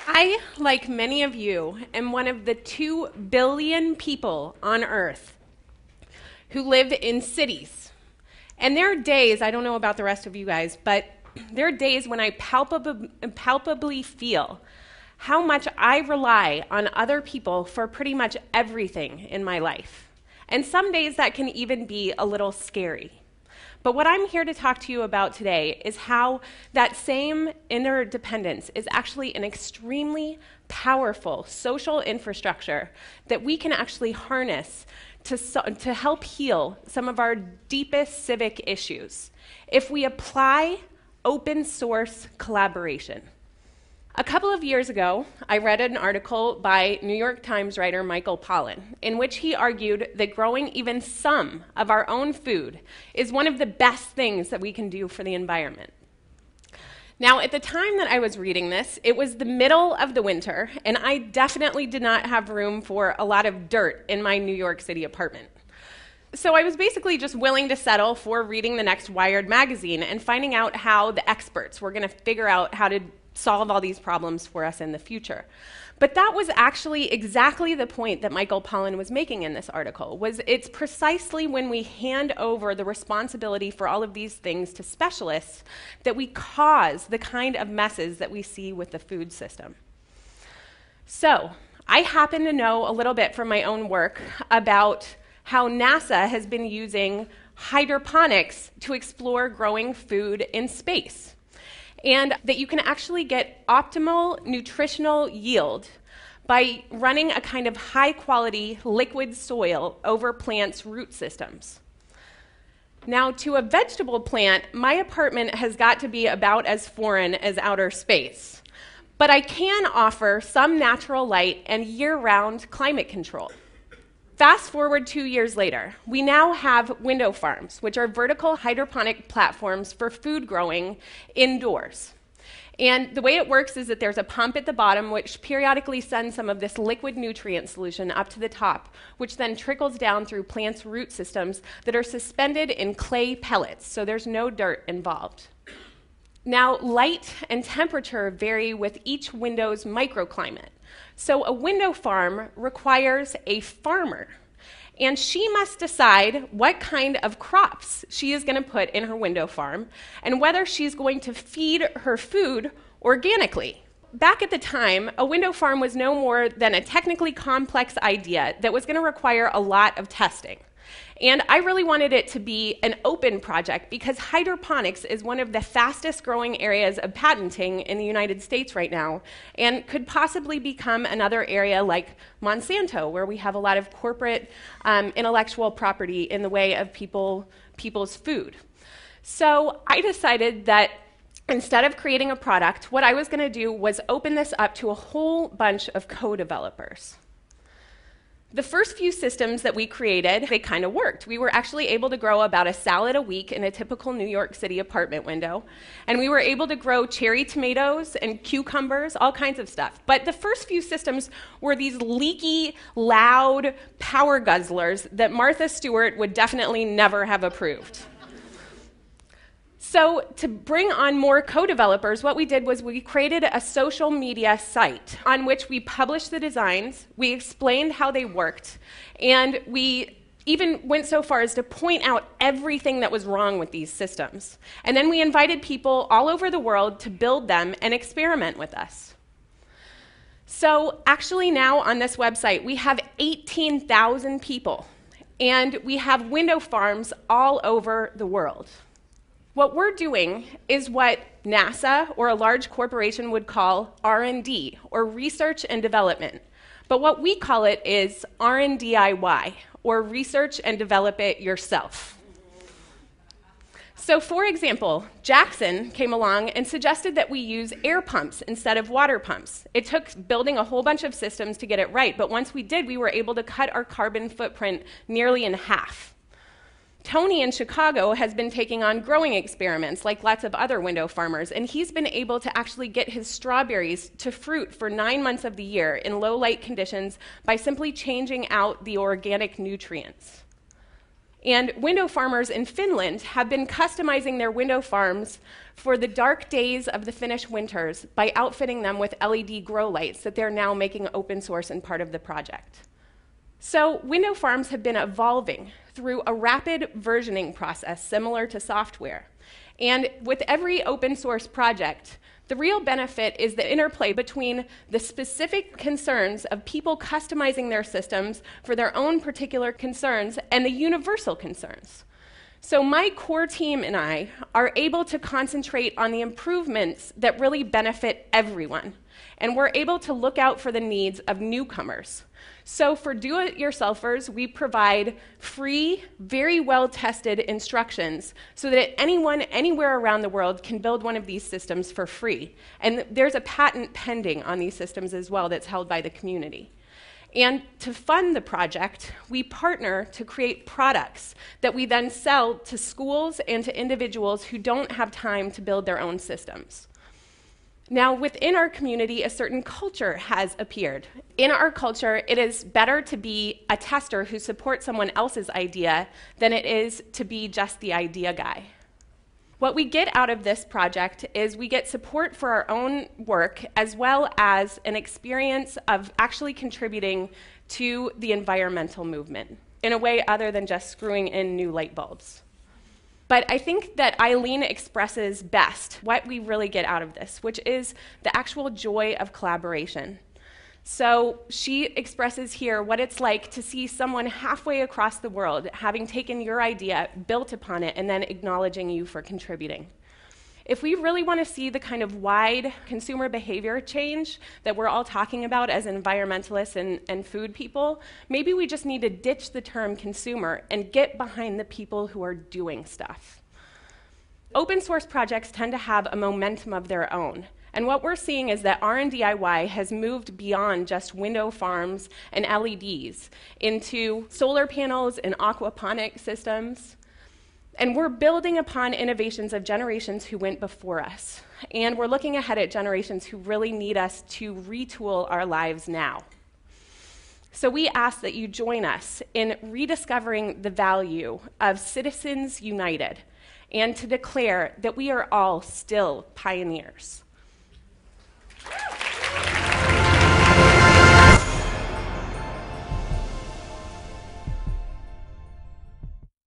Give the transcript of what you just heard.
I, like many of you, am one of the 2 billion people on Earth who live in cities. And there are days, I don't know about the rest of you guys, but there are days when I palpably feel how much I rely on other people for pretty much everything in my life. And some days that can even be a little scary. But what I'm here to talk to you about today is how that same interdependence is actually an extremely powerful social infrastructure that we can actually harness to help heal some of our deepest civic issues if we apply open source collaboration. A couple of years ago, I read an article by New York Times writer Michael Pollan, in which he argued that growing even some of our own food is one of the best things that we can do for the environment. Now, at the time that I was reading this, it was the middle of the winter, and I definitely did not have room for a lot of dirt in my New York City apartment. So I was basically just willing to settle for reading the next Wired magazine and finding out how the experts were going to figure out how to solve all these problems for us in the future. But that was actually exactly the point that Michael Pollan was making in this article, was it's precisely when we hand over the responsibility for all of these things to specialists that we cause the kind of messes that we see with the food system. So I happen to know a little bit from my own work about how NASA has been using hydroponics to explore growing food in space, and that you can actually get optimal nutritional yield by running a kind of high-quality liquid soil over plants' root systems. Now, to a vegetable plant, my apartment has got to be about as foreign as outer space, but I can offer some natural light and year-round climate control. Fast forward 2 years later, we now have window farms, which are vertical hydroponic platforms for food growing indoors. And the way it works is that there's a pump at the bottom which periodically sends some of this liquid nutrient solution up to the top, which then trickles down through plants' root systems that are suspended in clay pellets, so there's no dirt involved. Now, light and temperature vary with each window's microclimate. So a window farm requires a farmer, and she must decide what kind of crops she is going to put in her window farm and whether she's going to feed her food organically. Back at the time, a window farm was no more than a technically complex idea that was going to require a lot of testing. And I really wanted it to be an open project because hydroponics is one of the fastest growing areas of patenting in the United States right now and could possibly become another area like Monsanto, where we have a lot of corporate intellectual property in the way of people's food. So I decided that instead of creating a product, what I was going to do was open this up to a whole bunch of co-developers. The first few systems that we created, they kind of worked. We were actually able to grow about a salad a week in a typical New York City apartment window. And we were able to grow cherry tomatoes and cucumbers, all kinds of stuff. But the first few systems were these leaky, loud power guzzlers that Martha Stewart would definitely never have approved. So to bring on more co-developers, what we did was we created a social media site on which we published the designs, we explained how they worked, and we even went so far as to point out everything that was wrong with these systems. And then we invited people all over the world to build them and experiment with us. So actually now on this website, we have 18,000 people, and we have window farms all over the world. What we're doing is what NASA or a large corporation would call R&D, or research and development. But what we call it is R&DIY, or research and develop it yourself. So for example, Jackson came along and suggested that we use air pumps instead of water pumps. It took building a whole bunch of systems to get it right, but once we did, we were able to cut our carbon footprint nearly in half. Tony in Chicago has been taking on growing experiments like lots of other window farmers, and he's been able to actually get his strawberries to fruit for 9 months of the year in low light conditions by simply changing out the organic nutrients. And window farmers in Finland have been customizing their window farms for the dark days of the Finnish winters by outfitting them with LED grow lights that they're now making open source and part of the project. So window farms have been evolving through a rapid versioning process similar to software. And with every open source project, the real benefit is the interplay between the specific concerns of people customizing their systems for their own particular concerns and the universal concerns. So my core team and I are able to concentrate on the improvements that really benefit everyone. And we're able to look out for the needs of newcomers. So for do-it-yourselfers, we provide free, very well-tested instructions so that anyone, anywhere around the world can build one of these systems for free. And there's a patent pending on these systems as well that's held by the community. And to fund the project, we partner to create products that we then sell to schools and to individuals who don't have time to build their own systems. Now, within our community, a certain culture has appeared. In our culture, it is better to be a tester who supports someone else's idea than it is to be just the idea guy. What we get out of this project is we get support for our own work as well as an experience of actually contributing to the environmental movement in a way other than just screwing in new light bulbs. But I think that Eileen expresses best what we really get out of this, which is the actual joy of collaboration. So she expresses here what it's like to see someone halfway across the world having taken your idea, built upon it, and then acknowledging you for contributing. If we really want to see the kind of wide consumer behavior change that we're all talking about as environmentalists and food people, maybe we just need to ditch the term consumer and get behind the people who are doing stuff. Open source projects tend to have a momentum of their own. And what we're seeing is that R&DIY has moved beyond just window farms and LEDs into solar panels and aquaponic systems. And we're building upon innovations of generations who went before us. And we're looking ahead at generations who really need us to retool our lives now. So we ask that you join us in rediscovering the value of Citizens United and to declare that we are all still pioneers.